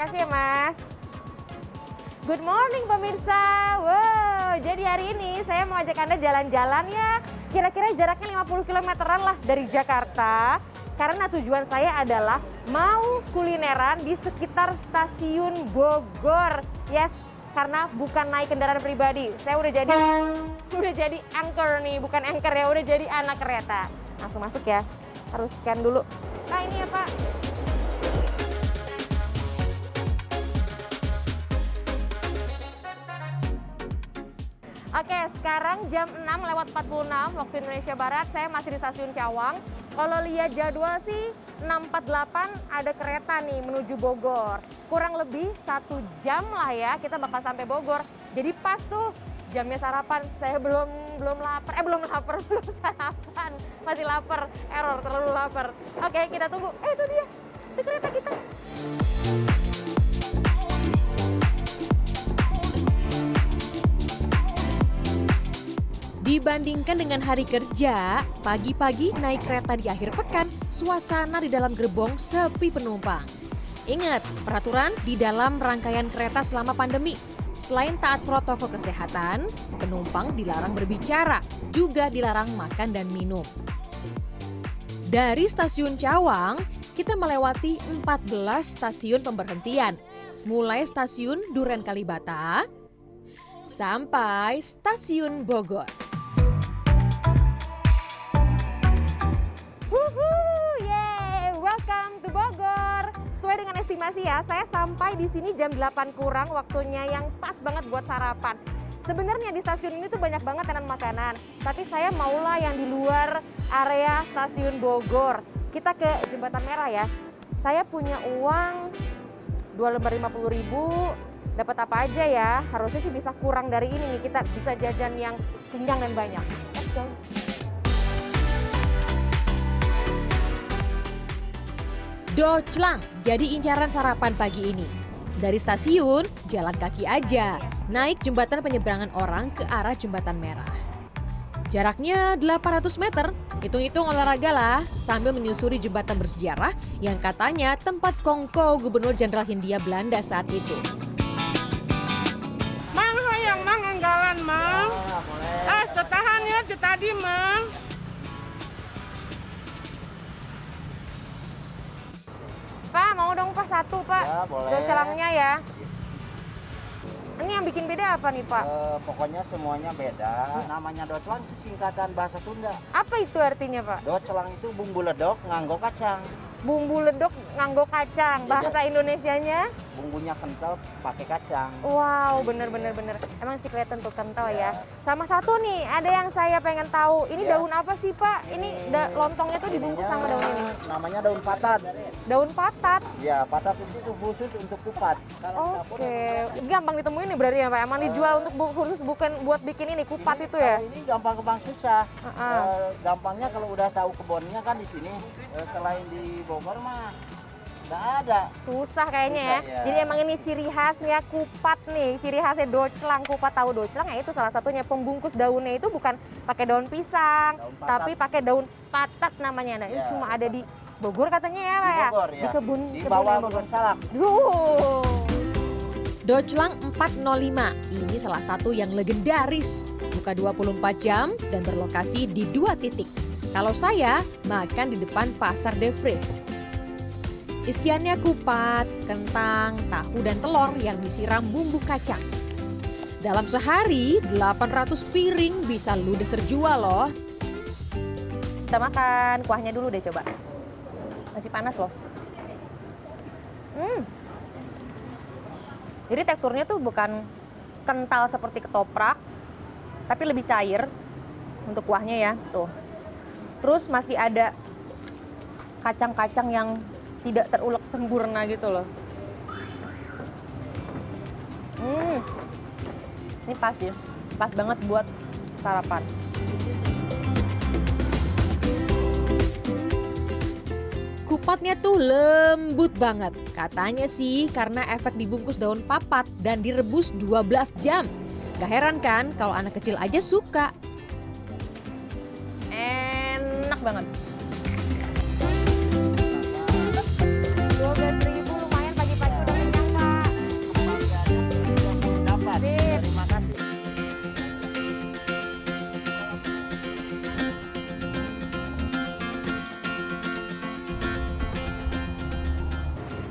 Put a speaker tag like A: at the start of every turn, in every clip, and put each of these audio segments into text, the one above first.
A: Makasih ya Mas. Good morning pemirsa. Wow, jadi hari ini saya mau ajak Anda jalan-jalan ya. Kira-kira jaraknya 50 kilometeran lah dari Jakarta. Karena tujuan saya adalah mau kulineran di sekitar stasiun Bogor. Yes, karena bukan naik kendaraan pribadi. Saya udah jadi anchor nih, bukan anchor ya, udah jadi anak kereta. Langsung masuk ya. Harus scan dulu. Nah, ini ya, Pak. Oke, sekarang jam 6:46 waktu Indonesia Barat. Saya masih di stasiun Cawang. Kalau lihat jadwal sih 6.48 ada kereta nih menuju Bogor. Kurang lebih 1 jam lah ya kita bakal sampai Bogor. Jadi pas tuh jamnya sarapan. Saya belum lapar, belum sarapan. Masih lapar, error, terlalu lapar. Oke, kita tunggu. Itu dia, itu kereta kita.
B: Dibandingkan dengan hari kerja, pagi-pagi naik kereta di akhir pekan, suasana di dalam gerbong sepi penumpang. Ingat, peraturan di dalam rangkaian kereta selama pandemi. Selain taat protokol kesehatan, penumpang dilarang berbicara, juga dilarang makan dan minum. Dari stasiun Cawang, kita melewati 14 stasiun pemberhentian, mulai stasiun Duren Kalibata sampai stasiun Bogor.
A: Welcome to Bogor. Sesuai dengan estimasi ya, saya sampai di sini jam 8 kurang, waktunya yang pas banget buat sarapan. Sebenarnya di stasiun ini tuh banyak banget tenan makanan, tapi saya maulah yang di luar area stasiun Bogor. Kita ke Jembatan Merah ya. Saya punya uang 2 lembar 50.000. Dapat apa aja ya? Harusnya sih bisa kurang dari ini nih. Kita bisa jajan yang kenyang dan banyak. Let's go.
B: Doclang jadi incaran sarapan pagi ini. Dari stasiun, jalan kaki aja, naik jembatan penyeberangan orang ke arah Jembatan Merah. Jaraknya 800 meter, hitung-hitung olahraga lah sambil menyusuri jembatan bersejarah yang katanya tempat kongko Gubernur Jenderal Hindia Belanda saat itu.
C: Mang, hoyong mang enggalan mang. Setahan ya tadi mang.
A: Pak, mau dong Pak satu Pak.
D: Ya, boleh.
A: Docelangnya ya. Ini yang bikin beda apa nih Pak?
D: Pokoknya semuanya beda. Namanya docelang itu singkatan bahasa Sunda.
A: Apa itu artinya Pak?
D: Docelang itu bumbu ledok nganggo kacang.
A: Bumbu ledok nganggo kacang. Bahasa Indonesianya?
D: Bumbunya kental pakai kacang.
A: Wow, bener. Emang sih kelihatan tuh kental ya. Sama satu nih, ada yang saya pengen tahu. Ini daun apa sih Pak? Ini lontongnya tuh dibungkus sama daun ini.
D: Namanya daun patat.
A: Daun patat.
D: Ya, patat itu khusus untuk kupat.
A: Oke, gampang ditemuin nih berarti ya Pak. Emang dijual untuk khusus bukan buat bikin ini kupat itu ya?
D: Kalau ini gampang susah. Gampangnya kalau udah tahu kebunnya kan di sini. Selain di Bogor mah nggak ada.
A: Susah kayaknya ya.
D: Susah, ya.
A: Jadi emang ini ciri khasnya kupat nih. Ciri khasnya doclang. Kupat tahu doclang ya itu salah satunya. Pembungkus daunnya itu bukan pakai daun pisang, tapi pakai daun patat namanya. Nah, ini cuma ada di Bogor katanya ya Pak ya?
D: Bogor, ya.
A: Di kebun
D: bawah
A: Bogor.
D: kebun salak.
B: Doclang 405, ini salah satu yang legendaris. Buka 24 jam dan berlokasi di 2 titik. Kalau saya makan di depan Pasar De Vries. Isiannya kupat, kentang, tahu dan telur yang disiram bumbu kacang. Dalam sehari 800 piring bisa ludes terjual loh.
A: Kita makan kuahnya dulu deh coba. Masih panas loh. Jadi teksturnya tuh bukan kental seperti ketoprak, tapi lebih cair untuk kuahnya ya. Tuh. Terus masih ada kacang-kacang yang tidak terulek sempurna gitu loh. Ini pas ya, pas banget buat sarapan.
B: Kupatnya tuh lembut banget. Katanya sih karena efek dibungkus daun papat dan direbus 12 jam. Gak heran kan kalau anak kecil aja suka.
A: Enak banget. 12.000 lumayan pagi-pagi udah kenyang Pak.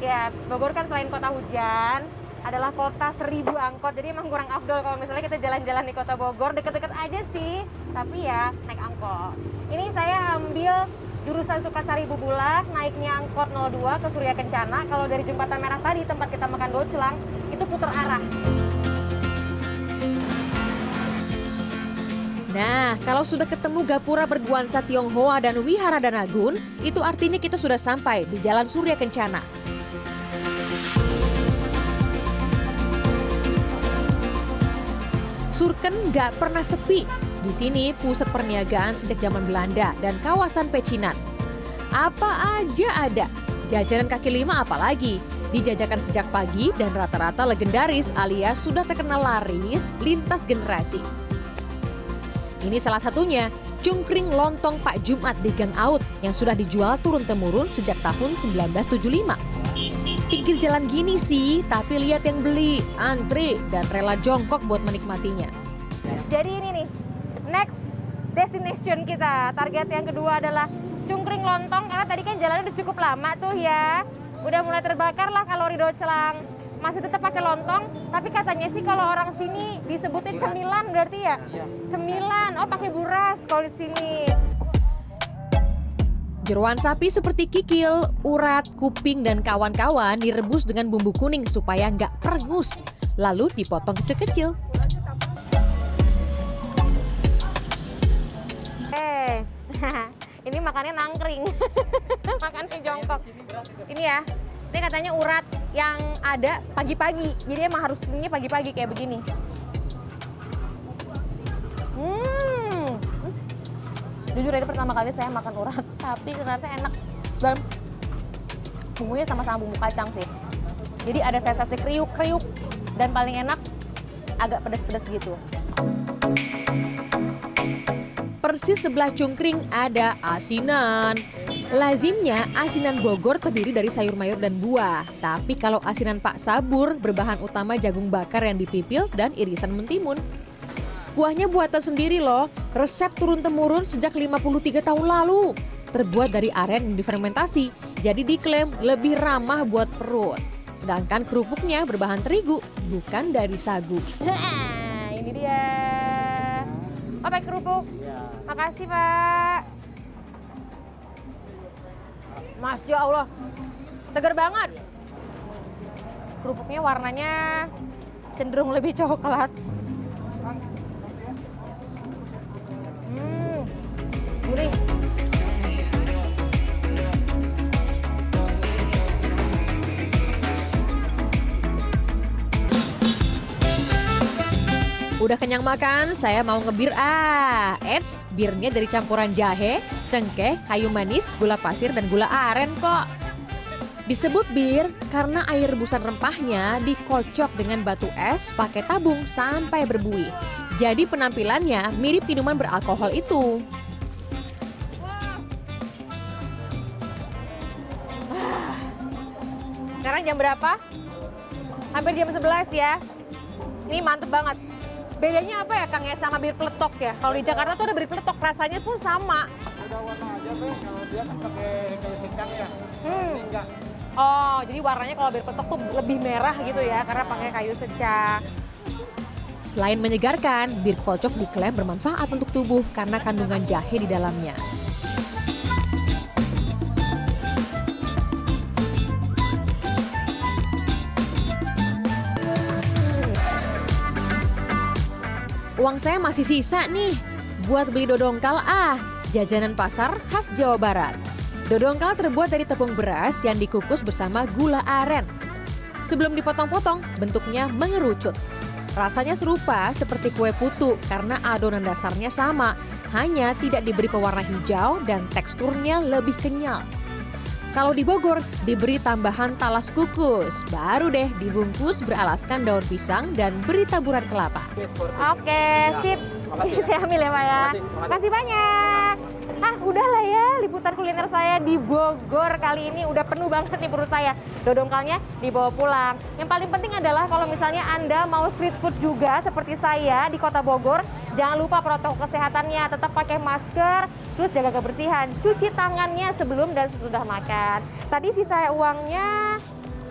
A: Ya, Bogor kan selain kota hujan, adalah kota 1000 angkot. Jadi emang kurang afdol kalau misalnya kita jalan-jalan di kota Bogor. Deket-deket aja sih, tapi ya naik angkot. Ini saya ambil jurusan Sukasari Bubulak, naiknya angkot 02 ke Surya Kencana. Kalau dari Jembatan Merah tadi, tempat kita makan docelang, itu puter arah.
B: Nah, kalau sudah ketemu gapura bernuansa Tionghoa dan Wihara Danagun, itu artinya kita sudah sampai di Jalan Surya Kencana. Surken nggak pernah sepi. Di sini pusat perniagaan sejak zaman Belanda dan kawasan pecinan. Apa aja ada. Jajanan kaki lima apalagi. Dijajakan sejak pagi dan rata-rata legendaris alias sudah terkenal laris lintas generasi. Ini salah satunya, cungkring lontong Pak Jumat di Gang Aut yang sudah dijual turun-temurun sejak tahun 1975. Pinggir jalan gini sih, tapi lihat yang beli, antri, dan rela jongkok buat menikmatinya.
A: Jadi ini nih, next destination kita. Target yang kedua adalah cungkring lontong, karena tadi kan jalannya udah cukup lama tuh ya. Udah mulai terbakar lah kalori docelang. Masih tetap pakai lontong, tapi katanya sih kalau orang sini disebutnya buras. Cemilan berarti ya? Iya. Cemilan, oh pakai buras kalau di sini.
B: Jeroan sapi seperti kikil, urat, kuping, dan kawan-kawan direbus dengan bumbu kuning supaya nggak perengus. Lalu dipotong kecil-kecil.
A: Ini makannya nangkring, makannya jongkok. Ini ya. Ini katanya urat yang ada pagi-pagi. Jadi emang harus ini pagi-pagi kayak begini. Jujur ini pertama kali saya makan urat sapi, ternyata enak. Dan bumbunya sama-sama bumbu kacang sih. Jadi ada sensasi kriuk-kriuk. Dan paling enak agak pedas-pedas gitu.
B: Persis sebelah cungkring ada asinan. Lazimnya asinan Bogor terdiri dari sayur mayur dan buah. Tapi kalau asinan Pak Sabur berbahan utama jagung bakar yang dipipil dan irisan mentimun. Kuahnya buatan sendiri loh, resep turun-temurun sejak 53 tahun lalu. Terbuat dari aren yang difermentasi, jadi diklaim lebih ramah buat perut. Sedangkan kerupuknya berbahan terigu, bukan dari sagu.
A: Ini dia. Oh, pakai kerupuk. Makasih, Pak. Masya Allah, segar banget. Kerupuknya warnanya cenderung lebih coklat. Gurih.
B: Udah kenyang makan, saya mau ngebir. Eits, birnya dari campuran jahe, cengkeh, kayu manis, gula pasir, dan gula aren kok. Disebut bir karena air rebusan rempahnya dikocok dengan batu es pakai tabung sampai berbuih. Jadi penampilannya mirip minuman beralkohol itu.
A: Sekarang jam berapa? Hampir jam 11 ya. Ini mantep banget. Bedanya apa ya Kang ya sama bir peletok ya? Kalau di Jakarta tuh ada bir peletok, rasanya pun sama.
D: Udah warna aja, Bang. Kalau dia kan pakai kayu secang ya. Ini enggak.
A: Oh, jadi warnanya kalau bir peletok tuh lebih merah gitu ya, karena pakai kayu secang.
B: Selain menyegarkan, bir kocok diklaim bermanfaat untuk tubuh karena kandungan jahe di dalamnya. Uang saya masih sisa nih, buat beli dodongkal jajanan pasar khas Jawa Barat. Dodongkal terbuat dari tepung beras yang dikukus bersama gula aren. Sebelum dipotong-potong, bentuknya mengerucut. Rasanya serupa seperti kue putu karena adonan dasarnya sama, hanya tidak diberi pewarna hijau dan teksturnya lebih kenyal. Kalau di Bogor, diberi tambahan talas kukus, baru deh dibungkus beralaskan daun pisang dan beri taburan kelapa.
A: Oke, sip. Saya ambil ya Pak ya. Makasih banyak. Udahlah ya, liputan kuliner saya di Bogor kali ini udah penuh banget nih perut saya. Dodongkalnya dibawa pulang. Yang paling penting adalah kalau misalnya Anda mau street food juga seperti saya di Kota Bogor, jangan lupa protokol kesehatannya, tetap pakai masker, terus jaga kebersihan, cuci tangannya sebelum dan sesudah makan. Tadi sisa uangnya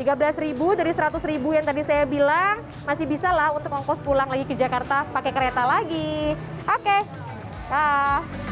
A: 13.000 dari 100.000 yang tadi saya bilang, masih bisa lah untuk ongkos pulang lagi ke Jakarta pakai kereta lagi. Oke. Dah.